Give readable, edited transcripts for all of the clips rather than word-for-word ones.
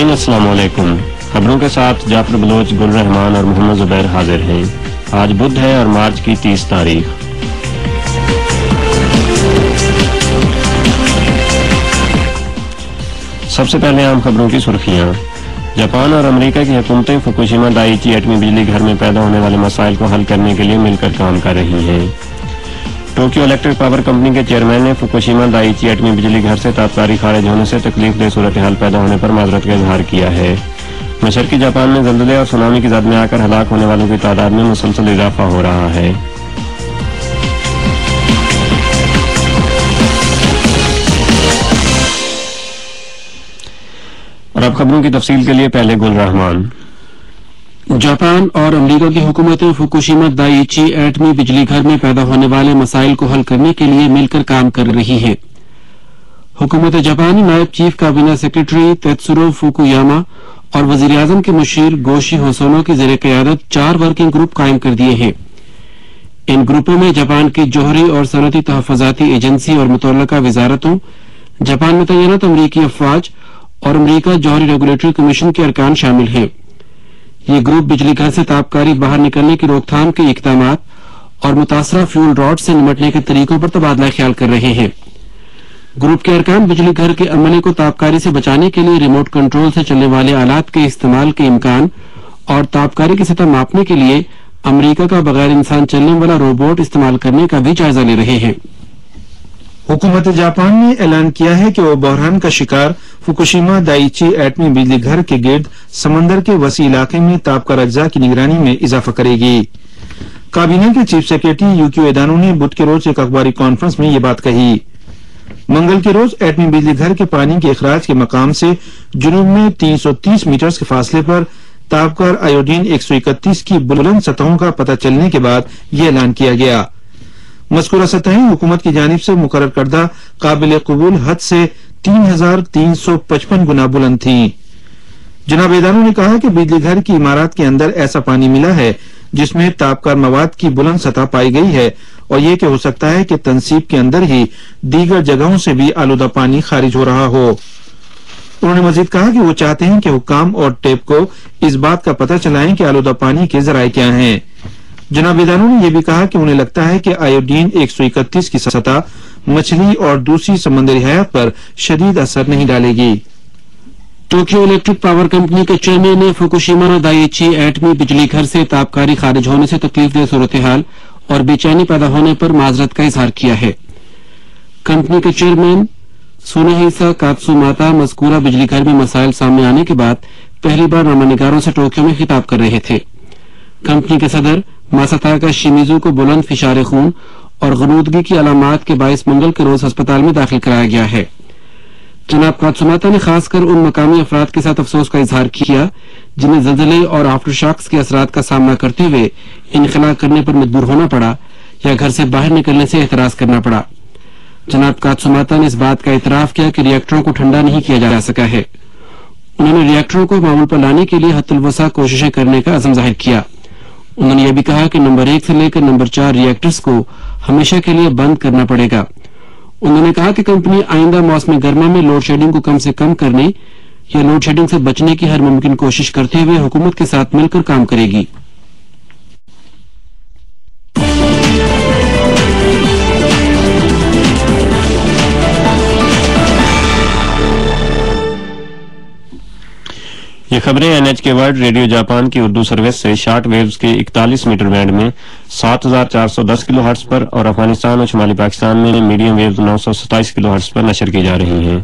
سامعین السلام علیکم۔ خبروں کے ساتھ جعفر بلوچ، گل رحمان اور محمد زبیر حاضر ہیں۔ آج بدھ ہے اور مارچ کی 30 تاریخ۔ سب سے پہلے عام خبروں کی سرخیاں۔ جاپان اور امریکہ کی حکومتیں فوکوشیما دائیچی ایٹمی بجلی گھر میں پیدا ہونے والے مسائل کو حل کرنے کے لیے مل کر کام کر رہی ہیں۔ ٹوکیو الیکٹرک پاور کمپنی کے چیئرمین نے فوکوشیما دائیچی ایٹمی بجلی گھر سے تابکاری خارج ہونے سے تکلیف دہ صورتحال پیدا ہونے پر معذرت کا اظہار کیا ہے۔ مشرقی جاپان میں زلزلے اور سونامی کی زد میں آ کر ہلاک ہونے والوں کی تعداد میں مسلسل اضافہ ہو رہا ہے۔ اور اب خبروں کی تفصیل کے لیے پہلے گل رحمان۔ جاپان اور امریکہ کی حکومتیں فوکوشیما دائیچی ایٹمی بجلی گھر میں پیدا ہونے والے مسائل کو حل کرنے کے لیے مل کر کام کر رہی ہیں۔ حکومت جاپانی نائب چیف کابینہ سیکرٹری تیتسورو فوکویاما اور وزیر اعظم کے مشیر گوشی ہوسونو کی زیر قیادت 4 ورکنگ گروپ قائم کر دیے ہیں۔ ان گروپوں میں جاپان کی جوہری اور صنعتی تحفظاتی ایجنسی اور متعلقہ وزارتوں، جاپان میں تعینات امریکی افواج اور امریکہ جوہری ریگولیٹری کمیشن کے ارکان شامل ہیں۔ یہ گروپ بجلی گھر سے تابکاری باہر نکلنے کی روک تھام کے اقدامات اور متاثرہ فیول راڈ سے نمٹنے کے طریقوں پر تبادلہ خیال کر رہے ہیں۔ گروپ کے ارکان بجلی گھر کے عملے کو تابکاری سے بچانے کے لیے ریموٹ کنٹرول سے چلنے والے آلات کے استعمال کے امکان اور تابکاری کی سطح ماپنے کے لیے امریکہ کا بغیر انسان چلنے والا روبوٹ استعمال کرنے کا بھی جائزہ لے رہے ہیں۔ حکومت جاپان نے اعلان کیا ہے کہ وہ بحران کا شکار فوکوشیما دائیچی ایٹمی بجلی گھر کے گرد سمندر کے وسیع علاقے میں تابکار اجزاء کی نگرانی میں اضافہ کرے گی۔ کابینہ کے چیف سیکرٹری یوکیو ایدانو نے بدھ کے روز ایک اخباری کانفرنس میں یہ بات کہی۔ منگل کے روز ایٹمی بجلی گھر کے پانی کے اخراج کے مقام سے جنوب میں 330 میٹر کے فاصلے پر تابکار آیوڈین 131 کی بلند سطحوں کا پتہ چلنے کے بعد یہ اعلان کیا گیا۔ مذکورہ سطحیں حکومت کی جانب سے مقرر کردہ قابل قبول حد سے 3355 گنا بلند تھیں۔ جناب ایدانو نے کہا کہ بجلی گھر کی عمارات کے اندر ایسا پانی ملا ہے جس میں تابکار مواد کی بلند سطح پائی گئی ہے، اور یہ کہ ہو سکتا ہے کہ تنصیب کے اندر ہی دیگر جگہوں سے بھی آلودہ پانی خارج ہو رہا ہو۔ انہوں نے مزید کہا کہ وہ چاہتے ہیں کہ حکام اور ٹیپ کو اس بات کا پتہ چلائیں کہ آلودہ پانی کے ذرائع کیا ہیں۔ جناب ایدانو نے یہ بھی کہا کہ انہیں لگتا ہے کہ آیوڈین 131 کی سطح مچھلی اور دوسری سمندری حیات پر شدید اثر نہیں ڈالے گی۔ ٹوکیو الیکٹرک پاور کمپنی کے چیئرمین نے فوکوشیما دائیچی ایٹمی بجلی گھر سے تابکاری خارج ہونے سے تکلیف دہ صورتحال اور بے چینی پیدا ہونے پر معذرت کا اظہار کیا ہے۔ کمپنی کے چیئرمین سوناہیسا کاتسوماتا مذکورہ بجلی گھر میں مسائل سامنے آنے کے بعد پہلی بار نامہ نگاروں سے ٹوکیو میں خطاب کر رہے تھے۔ کمپنی کے صدر ماساتاکا شیمیزو کو بلند فشار خون اور غنودگی کی علامات کے باعث منگل کے روز ہسپتال میں داخل کرایا گیا ہے۔ جناب کاتسوماتا نے خاص کر ان مقامی افراد کے ساتھ افسوس کا اظہار کیا جنہیں زلزلے اور آفٹر شاکس کے اثرات کا سامنا کرتے ہوئے انخلا کرنے پر مجبور ہونا پڑا یا گھر سے باہر نکلنے سے اعتراض کرنا پڑا۔ جناب کاتسوماتا نے اس بات کا اعتراف کیا کہ ری ایکٹروں کو ٹھنڈا نہیں کیا جا سکا ہے۔ انہوں نے ری ایکٹروں کو معمول پر لانے کے لیے حتی الوسع کوششیں کرنے کا عزم ظاہر کیا۔ انہوں نے یہ بھی کہا کہ نمبر 1 سے لے کر نمبر 4 ری ایکٹرز کو ہمیشہ کے لیے بند کرنا پڑے گا۔ انہوں نے کہا کہ کمپنی آئندہ موسم گرما میں لوڈ شیڈنگ کو کم سے کم کرنے یا لوڈ شیڈنگ سے بچنے کی ہر ممکن کوشش کرتے ہوئے حکومت کے ساتھ مل کر کام کرے گی۔ یہ خبریں NHK ورلڈ ریڈیو جاپان کی اردو سروس سے شارٹ ویوز کے 41 میٹر بینڈ میں 7410 کلو ہرٹز پر اور افغانستان اور شمالی پاکستان میں میڈیم ویوز 927 کلو ہرٹز پر نشر کی جا رہی ہیں۔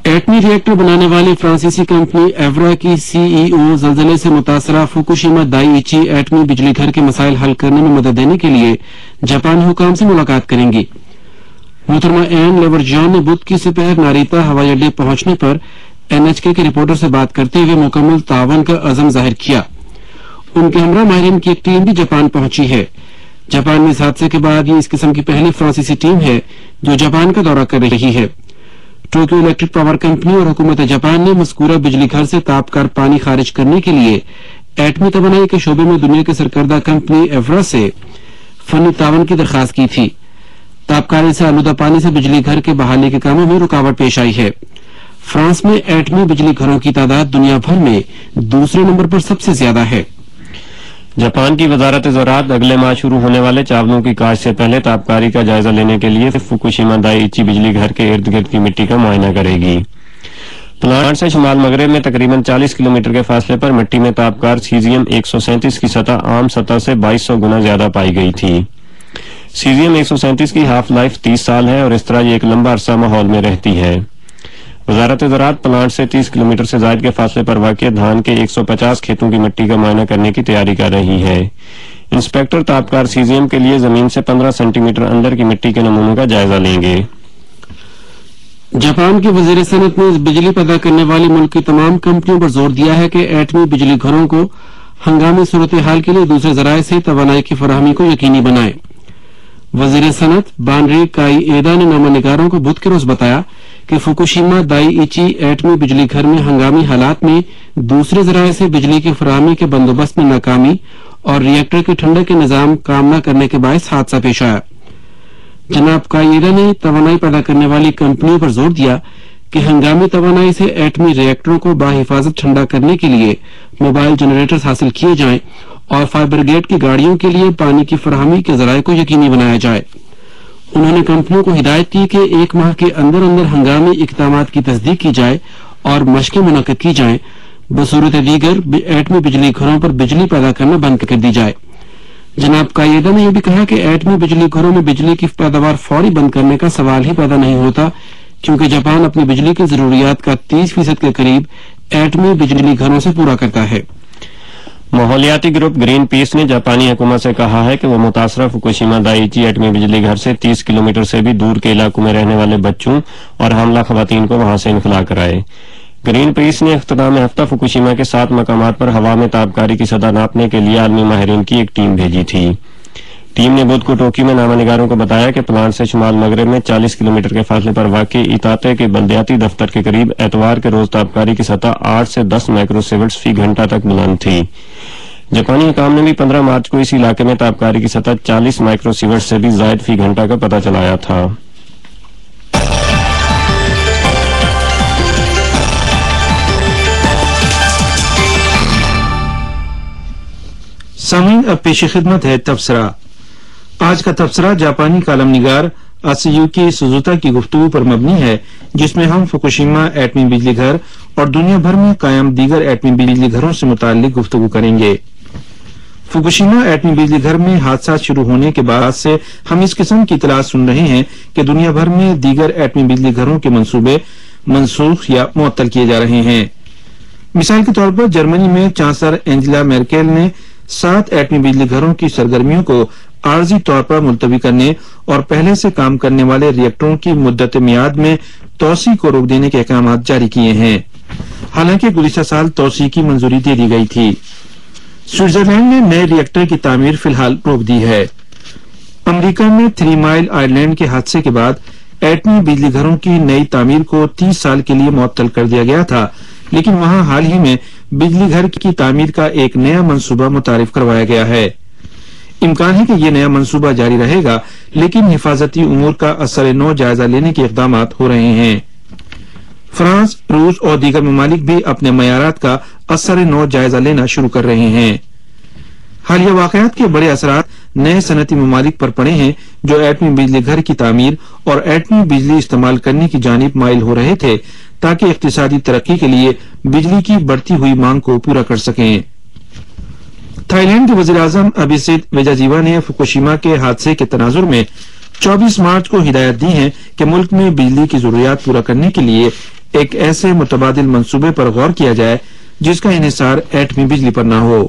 ایٹمی ری ایکٹر بنانے والی فرانسیسی کمپنی ایورا کی CEO زلزلے سے متاثرہ فوکوشیما دائیچی ایٹمی بجلی گھر کے مسائل حل کرنے میں مدد دینے کے لیے جاپانی حکام سے ملاقات کریں گی۔ محترمہ این لیورجان نے بدھ کی سپہر ناریتا ہوائی اڈے پہنچنے پر NHK کے رپورٹر سے بات کرتے ہوئے مکمل تعاون کا عزم ظاہر کیا۔ ان کے ہمراہ ماہرین کی ایک ٹیم بھی جاپان پہنچی ہے۔ جاپان میں اس حادثے کے بعد یہ اس قسم کی پہلی فرانسیسی ٹیم ہے جو جاپان کا دورہ کر رہی ہے۔ ٹوکیو الیکٹرک پاور کمپنی اور حکومت جاپان نے مذکورہ بجلی گھر سے تابکار پانی خارج کرنے کے لیے ایٹمی توانائی کے شعبے میں دنیا کے سرکردہ کمپنی ایورا سے فنی تعاون کی درخواست کی تھی۔ تابکاری سے آلودہ پانی سے بجلی گھر کے بحالی کے کاموں میں رکاوٹ پیش آئی ہے۔ فرانس میں ایٹمی بجلی گھروں کی تعداد دنیا بھر میں دوسرے نمبر پر سب سے زیادہ ہے۔ جاپان کی وزارت زراعت اگلے ماہ شروع ہونے والے چاولوں کی کاشت سے پہلے تابکاری کا جائزہ لینے کے لیے فوکوشیما دائیچی بجلی گھر کے ارد گرد کی مٹی کا معائنہ کرے گی۔ پلانٹ سے شمال مغرب میں تقریباً 40 کلومیٹر کے فاصلے پر مٹی میں تابکار سیزیم 137 کی سطح عام سطح سے 2200 گنا زیادہ پائی گئی تھی۔ سیزیم 137 کی ہاف لائف 30 سال ہے اور اس طرح یہ ایک لمبا عرصہ ماحول میں رہتی ہے۔ وزارت زراعت پلانٹ سے 30 کلومیٹر سے زائد کے فاصلے پر واقع دھان کے 150 کھیتوں کی مٹی کا معائنہ کرنے کی تیاری کر رہی ہے۔ انسپیکٹر تابکار سیزیم کے لیے زمین سے 15 سینٹی میٹر اندر کی مٹی کے نمونوں کا جائزہ لیں گے۔ جاپان کے وزیر صنعت نے بجلی پیدا کرنے والی ملک کی تمام کمپنیوں پر زور دیا ہے کہ ایٹمی بجلی گھروں کو ہنگامی صورتحال کے لیے دوسرے ذرائع سے توانائی کی فراہمی کو یقینی بنائے۔ وزیر صنعت بانری کائی ایدا نے نامہ نگاروں کو بدھ کے روز بتایا کہ فوکوشیما دائیچی ایٹمی بجلی گھر میں ہنگامی حالات میں دوسرے ذرائع سے بجلی کی فراہمی کے بندوبست میں ناکامی اور ری ایکٹر کے ٹھنڈک کے نظام کام نہ کرنے کے باعث حادثہ پیش آیا۔ جناب کائیدا نے توانائی پیدا کرنے والی کمپنیوں پر زور دیا کہ ہنگامی توانائی سے ایٹمی ری ایکٹروں کو باحفاظت ٹھنڈا کرنے کے لیے موبائل جنریٹرز حاصل کیے جائیں اور فائر بریگیڈ کی گاڑیوں کے لیے پانی کی فراہمی کے ذرائع کو یقینی بنایا جائے۔ انہوں نے کمپنیوں کو ہدایت کی کہ ایک ماہ کے اندر اندر ہنگامی اقدامات کی تصدیق کی جائے اور مشقیں منعقد کی جائیں، بصورت دیگر ایٹمی بجلی گھروں پر بجلی پیدا کرنا بند کر دی جائے۔ جناب کائیدا نے یہ بھی کہا کہ ایٹمی بجلی گھروں میں بجلی کی پیداوار فوری بند کرنے کا سوال ہی پیدا نہیں ہوتا، کیونکہ جاپان اپنی بجلی کی ضروریات کا 30% کے قریب ایٹمی بجلی گھروں سے پورا کرتا ہے۔ ماحولیاتی گروپ گرین پیس نے جاپانی حکومت سے کہا ہے کہ وہ متاثرہ فوکوشیما دائیچی ایٹمی بجلی گھر سے 30 کلومیٹر سے بھی دور کے علاقوں میں رہنے والے بچوں اور حاملہ خواتین کو وہاں سے انخلا کرائے۔ گرین پیس نے اختتام ہفتہ فوکوشیما کے 7 مقامات پر ہوا میں تابکاری کی سطح ناپنے کے لیے عالمی ماہرین کی ایک ٹیم بھیجی تھی۔ ٹیم نے بدھ کو ٹوکیو میں نامہ نگاروں کو بتایا کہ پلانٹ سے شمال مغرب میں 40 کلومیٹر کے فاصلے پر واقع ایتاتے کے بلدیاتی دفتر کے قریب اتوار کے روز تابکاری کی سطح 8 سے 10 مائکرو سیورٹس فی گھنٹہ تک بلند تھی۔ جاپانی حکام نے بھی 15 مارچ کو اس علاقے میں تابکاری کی سطح 40 مائکرو سیورٹس سے بھی زائد فی گھنٹہ کا پتہ چلایا تھا۔ سامعین، اب پیش خدمت ہے تبصرہ۔ آج کا تبصرہ جاپانی کالم نگار آسیوکی سوزوتا کی گفتگو پر مبنی ہے، جس میں ہم فوکوشیما ایٹمی بجلی گھر اور دنیا بھر میں قائم دیگر ایٹمی بجلی گھروں سے متعلق گفتگو کریں گے۔ فوکوشیما ایٹمی بجلی گھر میں حادثات شروع ہونے کے بعد سے ہم اس قسم کی اطلاعات سن رہے ہیں کہ دنیا بھر میں دیگر ایٹمی بجلی گھروں کے منصوبے منسوخ یا معطل کیے جا رہے ہیں۔ مثال کے طور پر جرمنی میں چانسلر اینجلا میرکل نے 7 ایٹمی بجلی گھروں کی سرگرمیوں کو عارضی طور پر ملتوی کرنے اور پہلے سے کام کرنے والے ری ایکٹروں کی مدت میعاد میں توسیع کو روک دینے کے احکامات جاری کیے ہیں، حالانکہ گزشتہ سال توسیع کی منظوری دے دی گئی تھی۔ سوئٹزرلینڈ نے نئے ری ایکٹر کی تعمیر فی الحال روک دی ہے۔ امریکہ میں 3 مائل آئرلینڈ کے حادثے کے بعد ایٹمی بجلی گھروں کی نئی تعمیر کو 30 سال کے لیے معطل کر دیا گیا تھا، لیکن وہاں حال ہی میں بجلی گھر کی تعمیر کا ایک نیا منصوبہ متعارف کروایا گیا ہے۔ امکان ہے کہ یہ نیا منصوبہ جاری رہے گا، لیکن حفاظتی امور کا اثر نو جائزہ لینے کے اقدامات ہو رہے ہیں۔ فرانس، روس اور دیگر ممالک بھی اپنے معیارات کا اثر نو جائزہ لینا شروع کر رہے ہیں۔ حالیہ واقعات کے بڑے اثرات نئے صنعتی ممالک پر پڑے ہیں جو ایٹمی بجلی گھر کی تعمیر اور ایٹمی بجلی استعمال کرنے کی جانب مائل ہو رہے تھے تاکہ اقتصادی ترقی کے لیے بجلی کی بڑھتی ہوئی مانگ کو پورا کر سکیں۔ تھائی لینڈ کے وزیر اعظم ابھیسیت ویجاجیوا نے فوکوشیما کے حادثے کے تناظر میں 24 مارچ کو ہدایت دی ہے کہ ملک میں بجلی کی ضروریات پورا کرنے کے لیے ایک ایسے متبادل منصوبے پر غور کیا جائے جس کا انحصار ایٹمی بجلی پر نہ ہو۔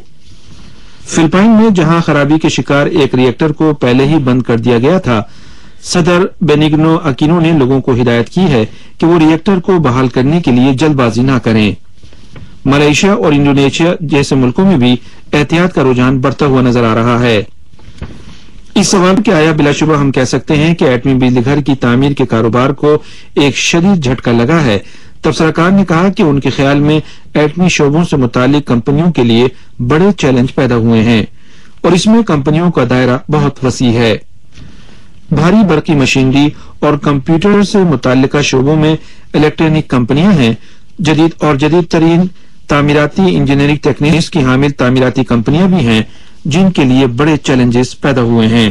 فلپائن میں جہاں خرابی کے شکار ایک ری ایکٹر کو پہلے ہی بند کر دیا گیا تھا، صدر بینگنو اکینو نے لوگوں کو ہدایت کی ہے کہ وہ ری ایکٹر کو بحال کرنے کے لیے جلد بازی نہ کریں۔ ملائیشیا اور انڈونیشیا جیسے ملکوں میں بھی احتیاط کا رجحان بڑھتا ہوا نظر آ رہا ہے۔ اس سوال کے آیا بلا شبہ ہم کہہ سکتے ہیں کہ ایٹمی بجلی گھر کی تعمیر کے کاروبار کو ایک شدید جھٹکا لگا ہے۔ تبصرہ کار نے کہا کہ ان کے خیال میں ایٹمی شعبوں سے متعلق کمپنیوں کے لیے بڑے چیلنج پیدا ہوئے ہیں اور اس میں کمپنیوں کا دائرہ بہت وسیع ہے۔ بھاری برقی مشینری اور کمپیوٹر سے متعلقہ شعبوں میں الیکٹرانک کمپنیاں ہیں، جدید ترین تعمیراتی انجینئرنگ ٹیکنیکس کی حامل تعمیراتی کمپنیاں بھی ہیں، جن کے لیے بڑے چیلنجز پیدا ہوئے ہیں۔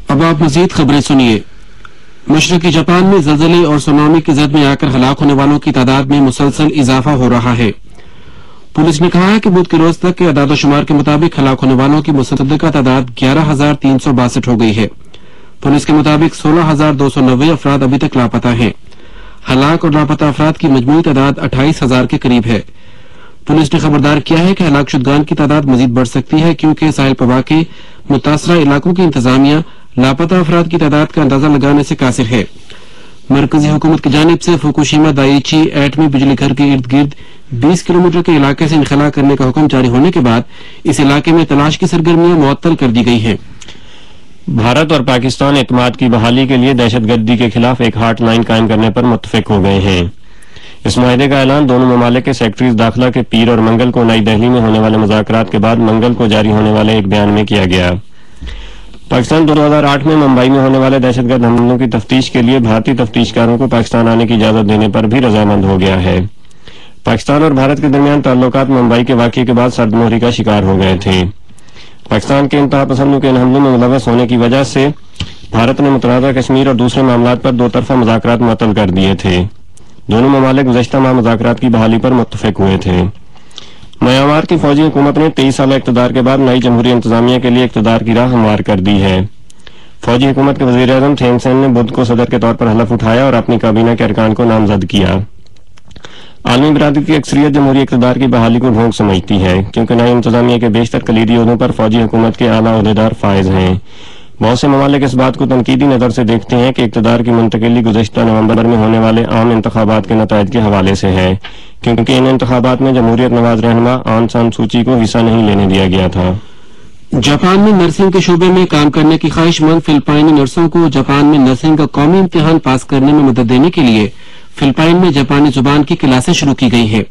اب آپ مزید خبریں سنیے۔ مشرقی جاپان میں زلزلے اور سونامی کی زد میں آ کر ہلاک ہونے والوں کی تعداد میں مسلسل اضافہ ہو رہا ہے۔ پولیس نے کہا ہے کہ بدھ کے روز تک کے اعداد و شمار کے مطابق ہلاک ہونے والوں کی مصدقہ تعداد 11,362 ہو گئی ہے۔ پولیس کے مطابق 16,290 افراد ابھی تک لاپتہ ہیں۔ ہلاک اور لاپتہ افراد کی مجموعی تعداد 28,000 کے قریب ہے۔ پولیس نے خبردار کیا ہے کہ ہلاک شدگان کی تعداد مزید بڑھ سکتی ہے، کیونکہ ساحل پبا کے متاثرہ علاقوں کی انتظامیہ لاپتہ افراد کی تعداد کا اندازہ لگانے سے قاصر ہے۔ مرکزی حکومت کی جانب سے فوکوشیما دائیچی ایٹمی بجلی گھر کے ارد گرد 20 کلومیٹر کے علاقے سے انخلا کرنے کا حکم جاری ہونے کے بعد اس علاقے میں تلاش کی سرگرمیاں معطل کر دی گئی ہیں۔ بھارت اور پاکستان اعتماد کی بحالی کے لیے دہشت گردی کے خلاف ایک ہاٹ لائن قائم کرنے پر متفق ہو گئے ہیں۔ اس معاہدے کا اعلان دونوں ممالک کے سیکرٹریز داخلہ کے پیر اور منگل کو نئی دہلی میں ہونے والے مذاکرات کے بعد منگل کو جاری ہونے والے ایک بیان میں کیا گیا۔ پاکستان 2008 میں ممبئی میں ہونے والے دہشت گرد حملوں کی تفتیش کے لیے بھارتی تفتیشکاروں کو پاکستان آنے کی اجازت دینے پر بھی رضامند ہو گیا ہے۔ پاکستان اور بھارت کے درمیان تعلقات ممبئی کے واقعے کے بعد سرد مہری کا شکار ہو گئے تھے۔ پاکستان کے انتہا پسندوں کے ان حملوں میں ملوث ہونے کی وجہ سے بھارت نے متنازع کشمیر اور دوسرے معاملات پر دو طرفہ مذاکرات معطل کر دیے تھے۔ دونوں ممالک گزشتہ ماہ مذاکرات کی بحالی پر متفق ہوئے تھے۔ میانمار کی فوجی حکومت نے 23 سالہ اقتدار کے بعد نئی جمہوری انتظامیہ کے لیے اقتدار کی راہ ہموار کر دی ہے۔ فوجی حکومت کے وزیر اعظم تھین سین نے بدھ کو صدر کے طور پر حلف اٹھایا اور اپنی کابینہ کے ارکان کو نامزد کیا۔ عالمی برادری کی اکثریت جمہوری اقتدار کی بحالی کو ڈھونگ سمجھتی ہے، کیونکہ نئی انتظامیہ کے بیشتر کلیدی عہدوں پر فوجی حکومت کے اعلیٰ عہدیدار فائز ہیں۔ بہت سے ممالک اس بات کو تنقیدی نظر سے دیکھتے ہیں کہ اقتدار کی منتقلی گزشتہ نومبر میں ہونے والے عام انتخابات کے نتائج کے حوالے سے ہے، کیونکہ ان انتخابات میں جمہوریت نواز رہنما آن سان سوچی کو حصہ نہیں لینے دیا گیا تھا۔ جاپان میں نرسنگ کے شعبے میں کام کرنے کی خواہش مند فلپائنی نرسوں کو جاپان میں نرسنگ کا قومی امتحان پاس کرنے میں مدد دینے کے لیے فلپائن میں جاپانی زبان کی کلاسیں شروع کی گئی ہیں۔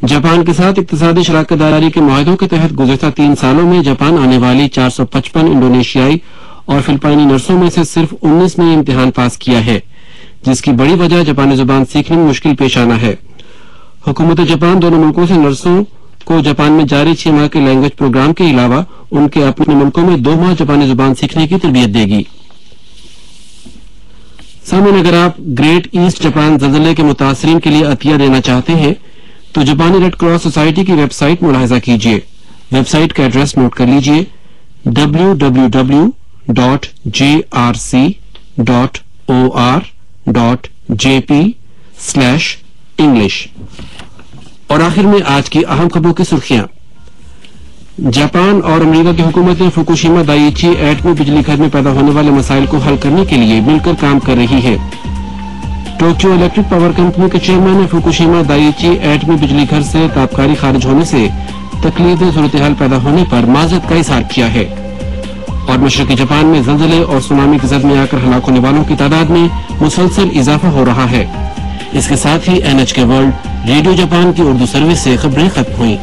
جاپان کے ساتھ اقتصادی شراکت داری کے معاہدوں کے تحت گزشتہ 3 سالوں میں جاپان آنے والی 455 انڈونیشیائی اور فلپائنی نرسوں میں سے صرف 19 نے امتحان پاس کیا ہے، جس کی بڑی وجہ جاپانی زبان سیکھنے میں مشکل پیش آنا ہے۔ حکومت جاپان دونوں ملکوں سے نرسوں کو جاپان میں جاری 6 ماہ کے لینگویج پروگرام کے علاوہ ان کے اپنے ملکوں میں 2 ماہ جاپانی زبان سیکھنے کی تربیت دے گی۔ سامعین، اگر آپ گریٹ ایسٹ جاپان زلزلے کے متاثرین کے لیے عطیہ دینا چاہتے ہیں تو جاپانی ریڈ کراس سوسائٹی کی ویب سائٹ ملاحظہ کیجیے۔ ویب سائٹ کا ایڈریس نوٹ کر لیجیے: www.jrc.or.jp/English۔ اور آخر میں آج کی اہم خبروں کی سرخیاں۔ جاپان اور امریکہ کی حکومتیں فوکوشیما دائیچی ایٹمی بجلی گھر میں پیدا ہونے والے مسائل کو حل کرنے کے لیے مل کر کام کر رہی ہیں۔ ٹوکیو الیکٹرک پاور کمپنی کے چیئرمین نے فوکوشیما دائیچی ایٹمی بجلی گھر سے تابکاری خارج ہونے سے تکلیف دہ صورتحال پیدا ہونے پر معذرت کا اظہار کیا ہے۔ اور مشرقی جاپان میں زلزلے اور سونامی کی زد میں آ کر ہلاک ہونے والوں کی تعداد میں مسلسل اضافہ ہو رہا ہے۔ اس کے ساتھ ہی NHK ورلڈ ریڈیو جاپان کی اردو سروس سے خبریں ختم ہوئیں۔